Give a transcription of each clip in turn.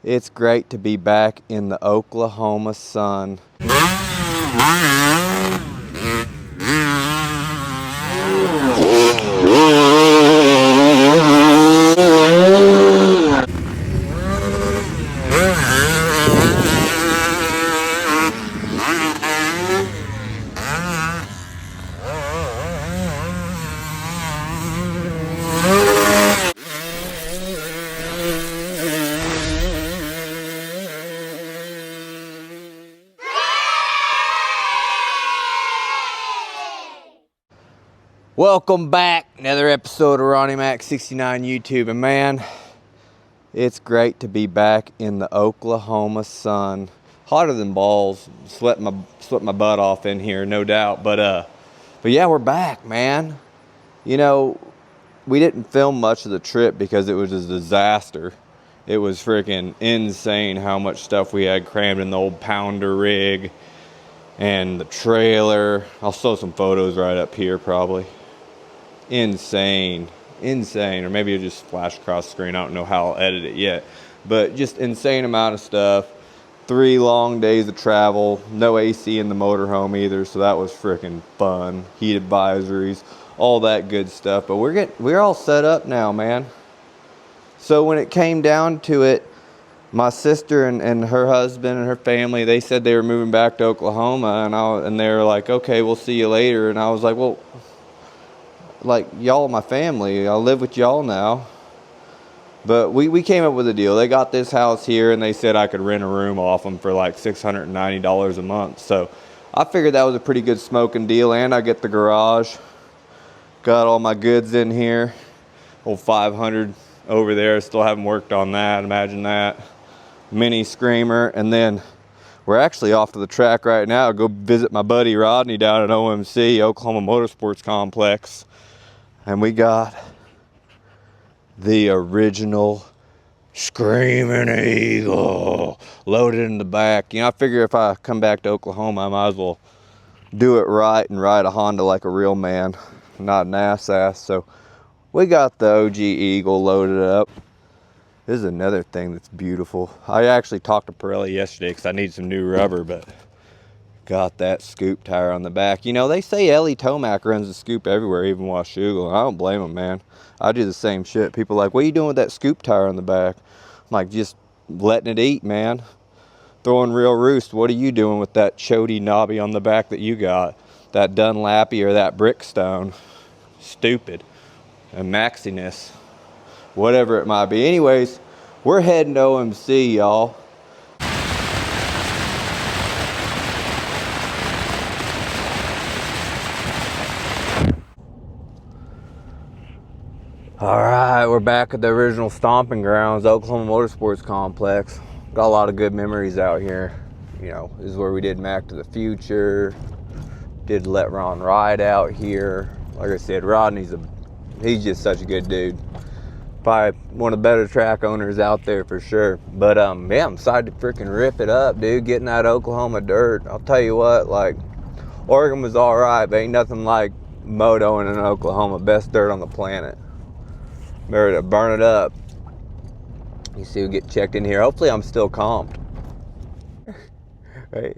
It's great to be back in the Oklahoma sun. Welcome back, another episode of Ronnie Mac 69 YouTube, and man, it's great to be back in the Oklahoma sun. Hotter than balls, sweat my butt off in here, no doubt. But yeah, we're back, man. You know, we didn't film much of the trip because it was a disaster. It was freaking insane how much stuff we had crammed in the old pounder rig and the trailer. I'll show some photos right up here probably. Insane, or maybe it'll just flash across the screen. I don't know how I'll edit it yet, but just insane amount of stuff. 3 long days of travel, no AC in the motorhome either, so that was freaking fun. Heat advisories, all that good stuff. But we're all set up now, man. So when it came down to it, my sister and her husband and her family, they said they were moving back to Oklahoma, and they were like, okay, we'll see you later. And I was like, well, like, y'all my family, I live with y'all now. But we came up with a deal. They got this house here and they said I could rent a room off them for like $690 a month. So I figured that was a pretty good smoking deal, and I get the garage. Got all my goods in here. Old 500 over there, still haven't worked on that, imagine that. Mini Screamer, and then we're actually off to the track right now. Go visit my buddy Rodney down at OMC, Oklahoma Motorsports Complex. And we got the original Screamin Eagle loaded in the back. You know, I figure if I come back to Oklahoma, I might as well do it right and ride a Honda like a real man, not an ass. So we got the OG Eagle loaded up. This is another thing that's beautiful. I actually talked to Pirelli yesterday because I need some new rubber, but got that scoop tire on the back. You know, they say Ellie Tomac runs the scoop everywhere, even Washougal. I don't blame them, man. I do the same shit. People are like, what are you doing with that scoop tire on the back? I'm like, just letting it eat, man. Throwing real roost. What are you doing with that chody knobby on the back that you got? That Dunlappy or that Brickstone? Stupid. A maxiness. Whatever it might be. Anyways, we're heading to OMC, y'all. All right, we're back at the original stomping grounds, Oklahoma Motorsports Complex. Got a lot of good memories out here. You know, this is where we did Mac to the Future. Did Let Ron Ride out here. Like I said, Rodney's he's just such a good dude. Probably one of the better track owners out there for sure. But yeah, I'm excited to freaking rip it up, dude. Getting that Oklahoma dirt. I'll tell you what, like, Oregon was all right, but ain't nothing like motoing in Oklahoma. Best dirt on the planet. Ready to burn it up. You see, we get checked in here. Hopefully I'm still comped. Right.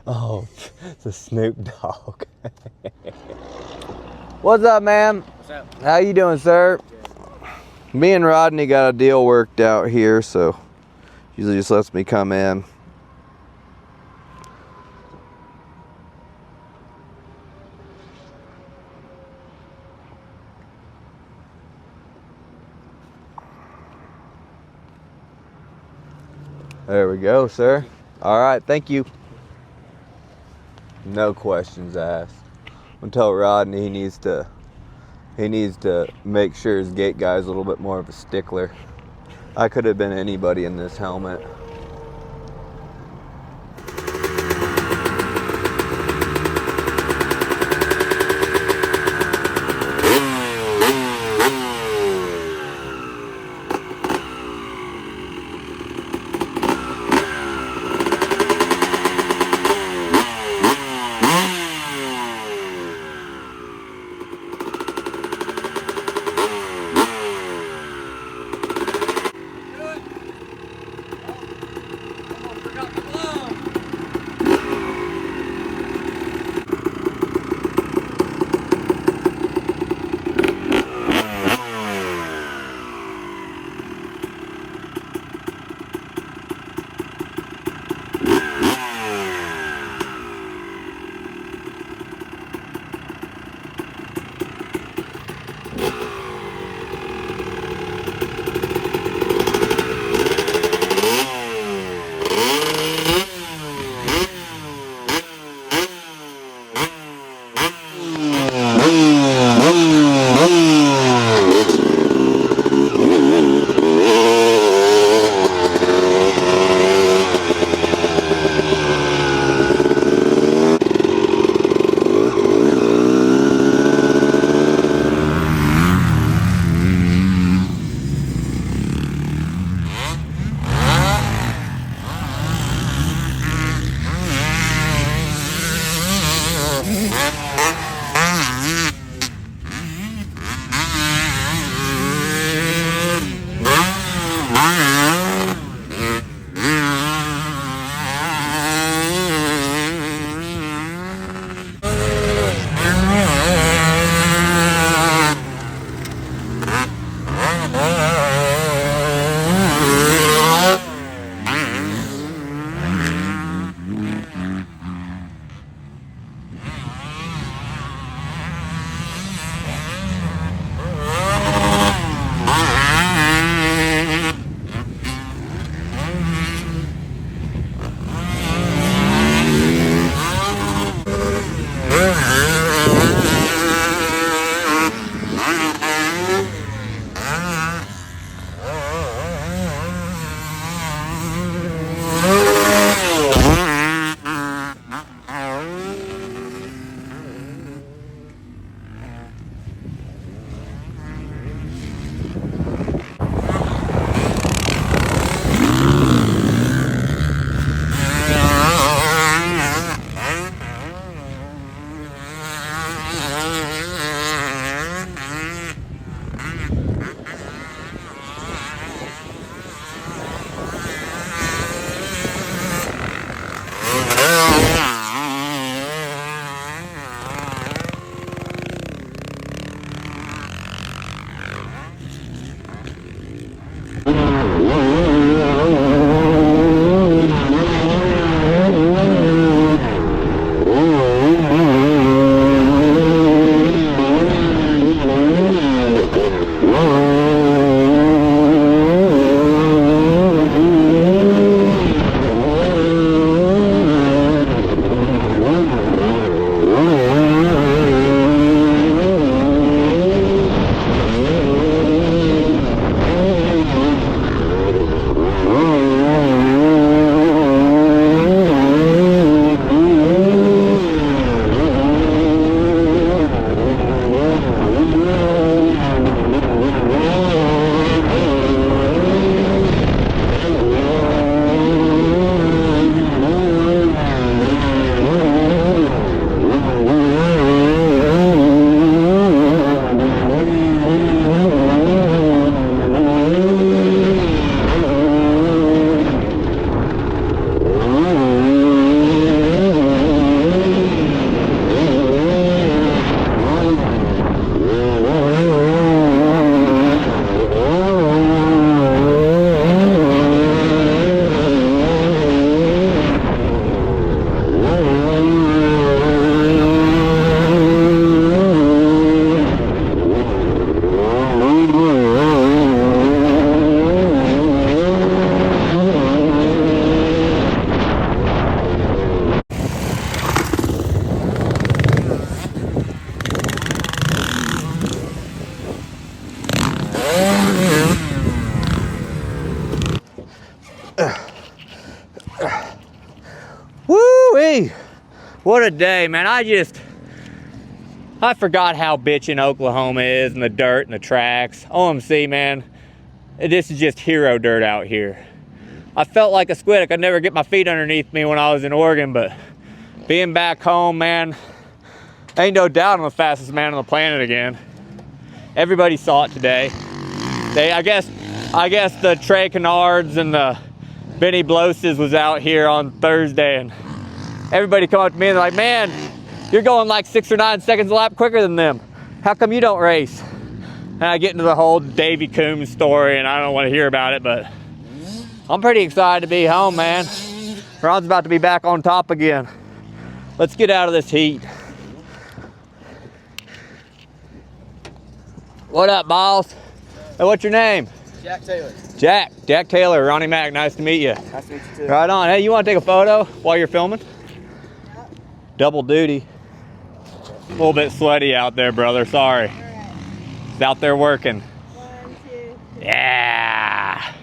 Oh, it's a Snoop Dogg. What's up, man? What's up? How you doing, sir? Good. Me and Rodney got a deal worked out here, so usually just lets me come in. There we go, sir. All right, thank you. No questions asked. I'm gonna tell Rodney he needs to make sure his gate guy's a little bit more of a stickler. I could have been anybody in this helmet. What a day, man. I forgot how bitchin' Oklahoma is, and the dirt and the tracks. OMC, man, this is just hero dirt out here. I felt like a squid. I could never get my feet underneath me when I was in Oregon, but being back home, man, ain't no doubt I'm the fastest man on the planet again. Everybody saw it today. I guess the Trey Canards and the Benny Bloses was out here on Thursday, and everybody come up to me and they're like, man, you're going like 6 or 9 seconds a lap quicker than them. How come you don't race? And I get into the whole Davey Coombs story, and I don't want to hear about it, but I'm pretty excited to be home, man. Ron's about to be back on top again. Let's get out of this heat. What up, boss? Hey, what's your name? Jack Taylor. Jack Taylor, Ronnie Mac, nice to meet you. Nice to meet you too. Right on. Hey, you want to take a photo while you're filming? Yeah. Double duty. A little bit sweaty out there, brother. Sorry. Right. It's out there working. 1, 2. Yeah.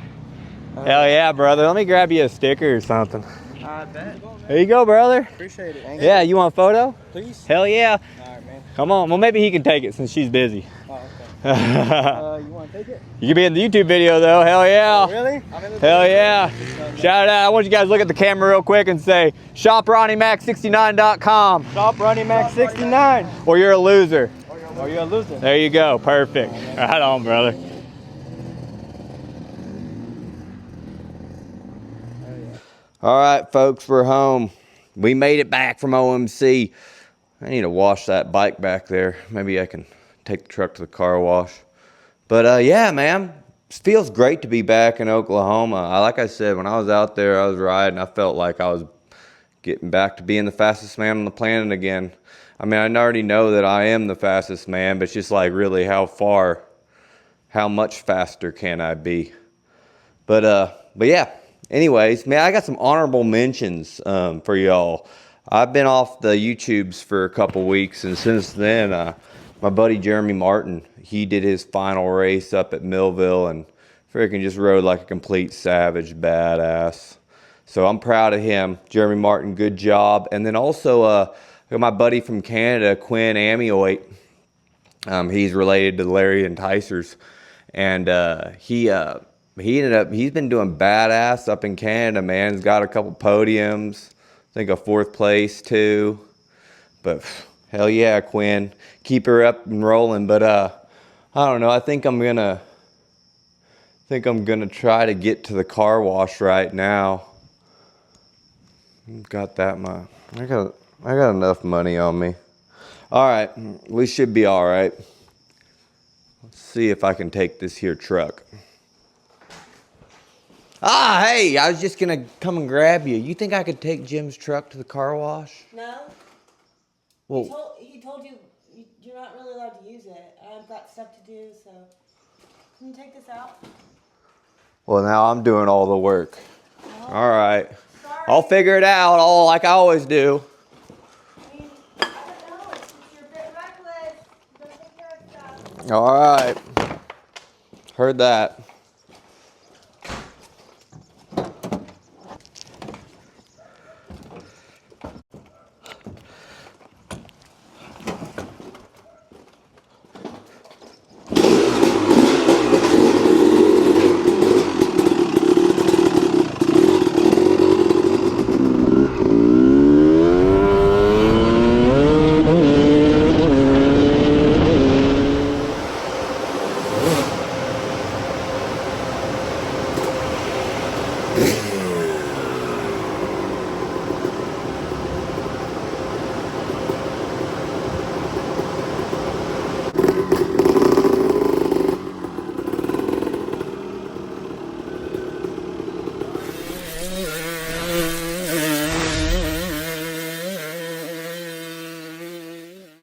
Hell yeah, brother. Let me grab you a sticker or something. I bet. There you go, brother. Appreciate it. Yeah, you want a photo? Please. Hell yeah. All right, man. Come on. Well, maybe he can take it since she's busy. Oh, okay. You want to take it? You can be in the YouTube video though. Hell yeah. Oh, really? I'm in the Hell video. yeah. Shout out. I want you guys to look at the camera real quick and say, shopronniemac69.com. Shop Ronnie Mac 69. Or you're a loser. Or you're a loser. There you go. Perfect. Right on, brother. All right, folks, we're home. We made it back from OMC. I need to wash that bike back there. Maybe I can take the truck to the car wash. But yeah, man, it feels great to be back in Oklahoma. Like I said, when I was out there, I was riding. I felt like I was getting back to being the fastest man on the planet again. I mean, I already know that I am the fastest man, but it's just like really how much faster can I be? But yeah. Anyways, man, I got some honorable mentions for y'all. I've been off the YouTubes for a couple weeks, and since then, my buddy Jeremy Martin, he did his final race up at Millville and freaking just rode like a complete savage badass. So I'm proud of him. Jeremy Martin, good job. And then also my buddy from Canada, Quinn Amioit. He's related to Larry and Ticers, and he's been doing badass up in Canada, man. He's got a couple podiums, I think a 4th place too. But hell yeah, Quinn, keep her up and rolling. But I don't know. I think I'm gonna try to get to the car wash right now. Got that much? I got enough money on me. All right, we should be all right. Let's see if I can take this here truck. Ah, hey, I was just gonna come and grab you. You think I could take Jim's truck to the car wash? No. Well, He told you you're not really allowed to use it. I've got stuff to do, so can you take this out? well, now I'm doing all the work. No. All right. Sorry. I'll figure it out, all like I always do. I mean, I don't know. You're a bit reckless. You don't take care of stuff. All right. Heard that.